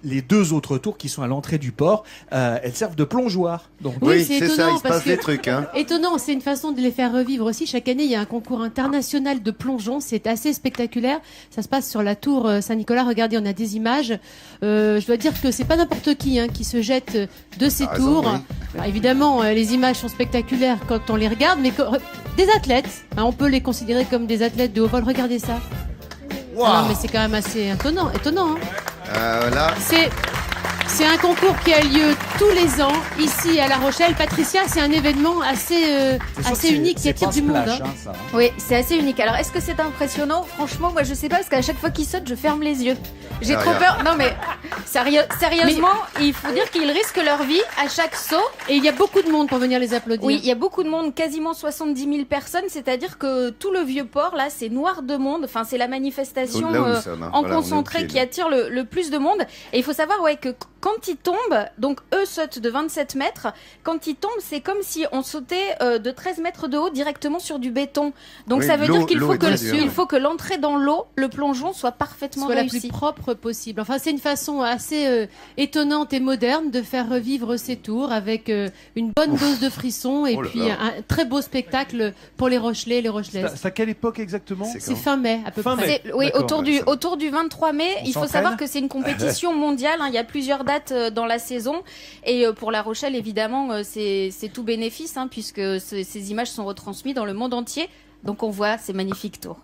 les deux autres tours qui sont à l'entrée du port, elles servent de plongeoir. Donc, Oui, c'est ça, il se parce passe que- des trucs. Hein. Étonnant, c'est une façon de les faire revivre aussi. Chaque année, il y a un concours international de plongeon. C'est assez spectaculaire. Ça se passe sur la tour Saint-Nicolas. Regardez, on a des images. Je dois dire que c'est pas n'importe qui qui se jette de ces T'as raison, tours. oui. Alors, évidemment, les images sont spectaculaires quand on les regarde, mais des athlètes, on peut les considérer comme des athlètes de haut vol. Regardez ça. Ah non, mais c'est quand même assez étonnant. Là, C'est un concours qui a lieu tous les ans ici à La Rochelle. Patricia, c'est un événement assez unique qui attire du monde. Ça, hein. Oui, c'est assez unique. Alors, est-ce que c'est impressionnant? Franchement, moi, je sais pas, parce qu'à chaque fois qu'ils sautent, je ferme les yeux. J'ai Ah, trop regarde. peur. Non, mais sérieusement, il faut dire qu'ils risquent leur vie à chaque saut. Et il y a beaucoup de monde pour venir les applaudir. Oui, il y a beaucoup de monde, quasiment 70 000 personnes, c'est-à-dire que tout le vieux port, là, c'est noir de monde. Enfin, c'est la manifestation Là où nous sommes, hein. en Voilà, on est au concentré pied, qui là. attire le plus de monde. Et il faut savoir que quand ils tombent, donc eux sautent de 27 mètres, quand ils tombent, c'est comme si on sautait de 13 mètres de haut directement sur du béton. Donc Oui, ça veut dire qu'il l'eau faut est très dure. il faut que l'entrée dans l'eau, le plongeon, soit parfaitement soit la réussi. plus propre possible. Enfin, c'est une façon assez étonnante et moderne de faire revivre ces tours avec une bonne dose de frissons et Oh là puis là. un très beau spectacle pour les Rochelais et les Rochelaises. C'est à quelle époque exactement? C'est C'est fin mai à peu Fin près. mai. Oui, D'accord, autour du 23 mai. On Il faut s'entraîne savoir que c'est une compétition mondiale. Il y a plusieurs dates dans la saison. Et pour La Rochelle, évidemment, c'est tout bénéfice, puisque ces images sont retransmises dans le monde entier. Donc on voit ces magnifiques tours.